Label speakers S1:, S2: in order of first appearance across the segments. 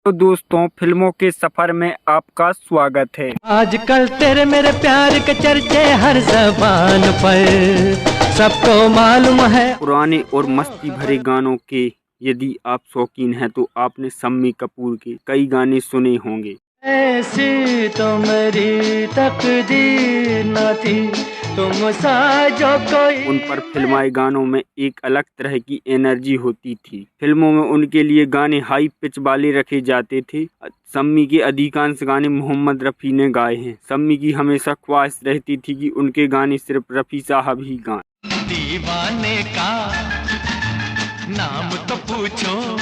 S1: तो दोस्तों, फिल्मों के सफर में आपका स्वागत है।
S2: आजकल तेरे मेरे प्यार के चर्चे हर ज़बान पर, सबको मालूम है।
S1: पुराने और मस्ती भरे गानों के यदि आप शौकीन हैं तो आपने शम्मी कपूर के कई गाने सुने होंगे।
S2: ऐसी तो मेरी तकदीर न थी, तुम सा जो कोई।
S1: उन पर फिल्माए गानों में एक अलग तरह की एनर्जी होती थी। फिल्मों में उनके लिए गाने हाई पिच वाले रखे जाते थे। शम्मी के अधिकांश गाने मोहम्मद रफ़ी ने गाए हैं। शम्मी की हमेशा ख्वाहिश रहती थी कि उनके गाने सिर्फ रफ़ी साहब ही गाएं।
S2: दीवाने का नाम तो पूछो।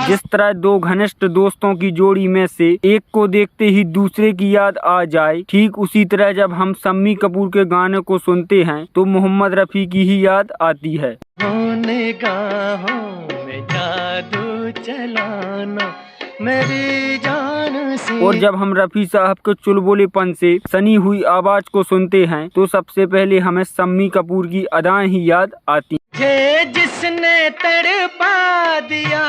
S1: जिस तरह दो घनिष्ठ दोस्तों की जोड़ी में से एक को देखते ही दूसरे की याद आ जाए, ठीक उसी तरह जब हम शम्मी कपूर के गाने को सुनते हैं तो मोहम्मद रफ़ी की ही याद आती है।
S2: निगाहों में जादू चलाना मेरी जान से।
S1: और जब हम रफ़ी साहब के चुलबुलेपन से सनी हुई आवाज को सुनते हैं तो सबसे पहले हमें शम्मी कपूर की अदाएं ही याद आती
S2: हैं। जिसने तड़पा दिया।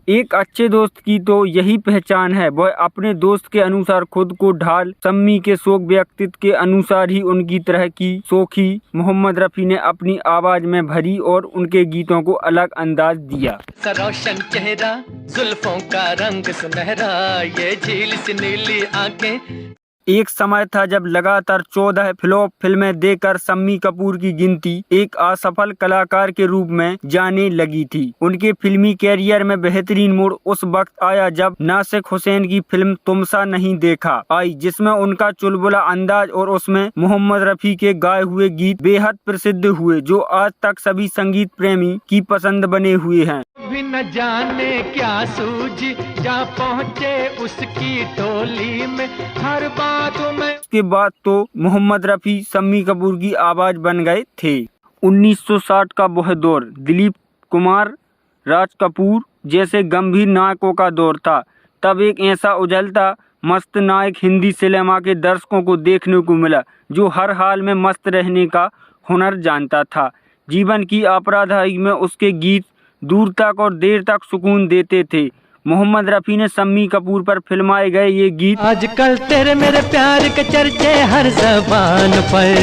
S1: एक अच्छे दोस्त की तो यही पहचान है, वह अपने दोस्त के अनुसार खुद को ढाल। शम्मी के शोक व्यक्तित्व के अनुसार ही उनकी तरह की शोखी मोहम्मद रफ़ी ने अपनी आवाज में भरी और उनके गीतों को अलग अंदाज दिया।
S2: रोशन चेहरा, जुल्फों का रंग सुनहरा, ये झील सी नीली आंखें।
S1: एक समय था जब लगातार 14 फ्लॉप फिल्में देकर शम्मी कपूर की गिनती एक असफल कलाकार के रूप में जाने लगी थी। उनके फिल्मी कैरियर में बेहतरीन मोड़ उस वक्त आया जब नासिक हुसैन की फिल्म तुमसा नहीं देखा आई, जिसमें उनका चुलबुला अंदाज और उसमें मोहम्मद रफ़ी के गाए हुए गीत बेहद प्रसिद्ध हुए, जो आज तक सभी संगीत प्रेमी की पसंद बने हुए हैं।
S2: भी न जाने क्या सूझी जा पहुँचे उसकी टोली में, हर बात में।
S1: उसके बाद तो मोहम्मद रफ़ी शम्मी कपूर की आवाज बन गए थे। 1960 का वह दौर दिलीप कुमार, राज कपूर जैसे गंभीर नायकों का दौर था। तब एक ऐसा उजलता मस्त नायक हिंदी सिनेमा के दर्शकों को देखने को मिला जो हर हाल में मस्त रहने का हुनर जानता था। जीवन की अपराधाई में उसके गीत दूर तक और देर तक सुकून देते थे। मोहम्मद रफ़ी ने शम्मी कपूर पर फिल्माए गए ये गीत
S2: आजकल तेरे मेरे प्यार के चर्चे हर ज़बान पर,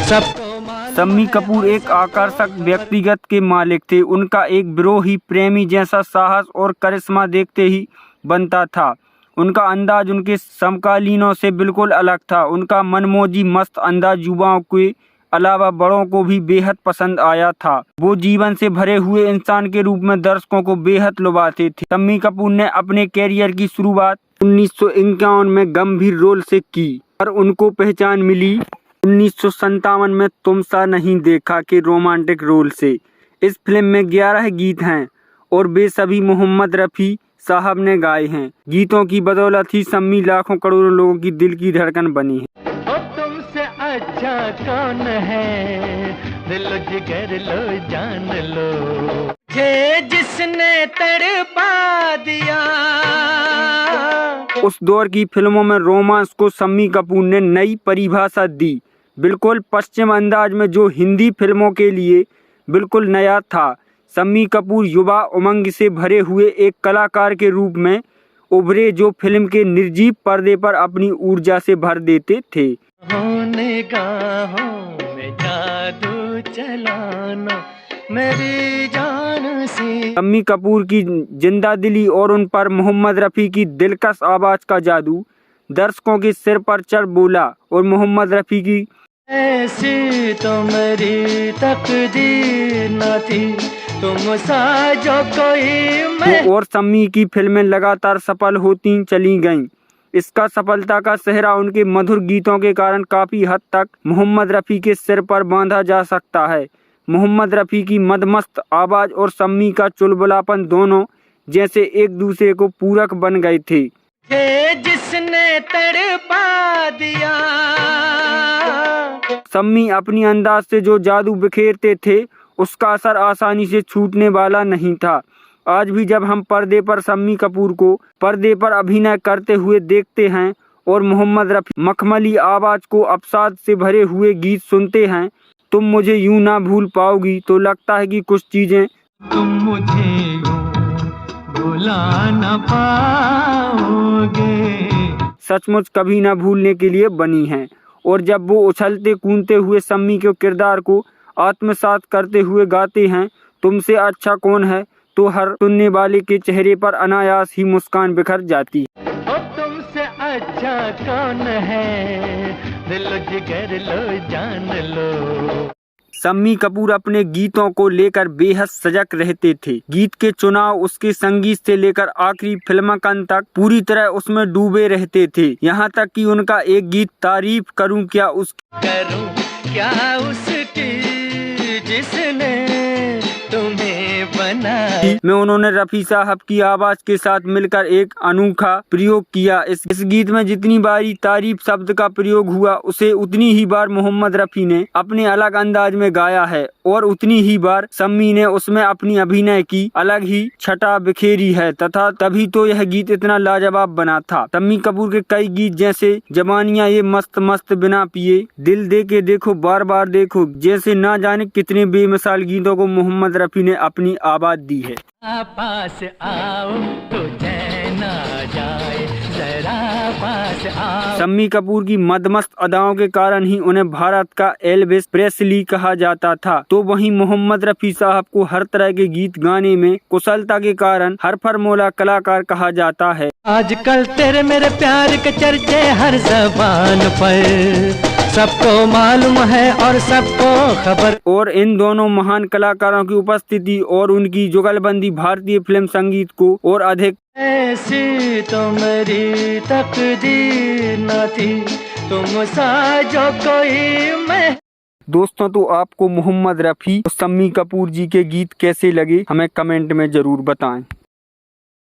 S2: सबको।
S1: शम्मी कपूर एक आकर्षक व्यक्तिगत के मालिक थे। उनका एक विरोही प्रेमी जैसा साहस और करिश्मा देखते ही बनता था। उनका अंदाज उनके समकालीनों से बिल्कुल अलग था। उनका मनमोजी मस्त अंदाज युवाओं के अलावा बड़ों को भी बेहद पसंद आया था। वो जीवन से भरे हुए इंसान के रूप में दर्शकों को बेहद लुभाते थे। शम्मी कपूर ने अपने कैरियर की शुरुआत 1951 में गंभीर रोल से की और उनको पहचान मिली 1957 में तुमसा नहीं देखा के रोमांटिक रोल से। इस फिल्म में 11 गीत हैं और वे सभी मोहम्मद रफ़ी साहब ने गाए हैं। गीतों की बदौलत ही शम्मी लाखों करोड़ों लोगों की दिल की धड़कन बनी है।
S2: अच्छा कौन है, दिल जिगर लो जान लो, ये जिसने तड़पा दिया।
S1: उस दौर की फिल्मों में रोमांस को शम्मी कपूर ने नई परिभाषा दी, बिल्कुल पश्चिम अंदाज में, जो हिंदी फिल्मों के लिए बिल्कुल नया था। शम्मी कपूर युवा उमंग से भरे हुए एक कलाकार के रूप में उभरे जो फिल्म के निर्जीव पर्दे पर अपनी ऊर्जा से भर देते थे।
S2: निगाहों में जादू चलाना मेरी जान से।
S1: शम्मी कपूर की जिंदा दिली और उन पर मोहम्मद रफ़ी की दिलकश आवाज का जादू दर्शकों के सिर पर चढ़ बोला और मोहम्मद रफ़ी की
S2: ऐसी तो मेरी तकदीर न थी, तुम सा जो कोई।
S1: और शम्मी की फिल्में लगातार सफल होती चली गईं। इसका सफलता का सेहरा उनके मधुर गीतों के कारण काफी हद तक मोहम्मद रफ़ी के सिर पर बांधा जा सकता है। मोहम्मद रफ़ी की मदमस्त आवाज और शम्मी का चुलबुलापन दोनों जैसे एक दूसरे को पूरक बन गए थे।
S2: ये जिसने तड़पा दिया।
S1: शम्मी अपनी अंदाज से जो जादू बिखेरते थे उसका असर आसानी से छूटने वाला नहीं था। आज भी जब हम पर्दे पर शम्मी कपूर को पर्दे पर अभिनय करते हुए देखते हैं और मोहम्मद रफ़ी मखमली आवाज को अवसाद से भरे हुए गीत सुनते हैं, तुम मुझे यूं ना भूल पाओगी, तो लगता है कि कुछ चीजें
S2: तुम मुझे भुला न पाओगे।
S1: सचमुच कभी न भूलने के लिए बनी हैं। और जब वो उछलते कूदते हुए सम्मी के किरदार को आत्मसात करते हुए गाते हैं, तुमसे अच्छा कौन है, तो हर सुनने वाले के चेहरे पर अनायास ही मुस्कान बिखर जाती है।
S2: ओ तुमसे अच्छा कौन है, दिल जिगर लो जान लो।
S1: शम्मी कपूर अपने गीतों को लेकर बेहद सजग रहते थे। गीत के चुनाव, उसके संगीत से लेकर आखिरी फिल्मांकन तक पूरी तरह उसमें डूबे रहते थे। यहाँ तक कि उनका एक गीत तारीफ करूं क्या उसकी जिसने तुम्हें बनाया में उन्होंने रफी साहब की आवाज के साथ मिलकर एक अनोखा प्रयोग किया। इस गीत में जितनी बारी तारीफ शब्द का प्रयोग हुआ, उसे उतनी ही बार मोहम्मद रफी ने अपने अलग अंदाज में गाया है और उतनी ही बार शम्मी ने उसमें अपनी अभिनय की अलग ही छटा बिखेरी है, तथा तभी तो यह गीत इतना लाजवाब बना था। शम्मी कपूर के कई गीत जैसे जवानियां ये मस्त मस्त बिना पिए, दिल दे के देखो बार बार देखो जैसे ना जाने कितने बेमिसाल गीतों को मोहम्मद रफी ने अपनी आवाज दी है।
S2: पास आओ तो चैन आ जाए, जरा पास आओ।
S1: शम्मी कपूर की मदमस्त अदाओं के कारण ही उन्हें भारत का एल्विस प्रेस्ली कहा जाता था। तो वहीं मोहम्मद रफी साहब को हर तरह के गीत गाने में कुशलता के कारण हर फॉर्मूला कलाकार कहा जाता है।
S2: आजकल तेरे मेरे प्यार के चर्चे हर जबान पर, सबको मालूम है और सबको खबर।
S1: और इन दोनों महान कलाकारों की उपस्थिति और उनकी जुगलबंदी भारतीय फिल्म संगीत को और अधिक
S2: ऐसी तो मेरी तकदीर न थी, तुम सा जो कोई मैं।
S1: दोस्तों, तो आपको मोहम्मद रफी और शम्मी कपूर जी के गीत कैसे लगे हमें कमेंट में जरूर बताएं।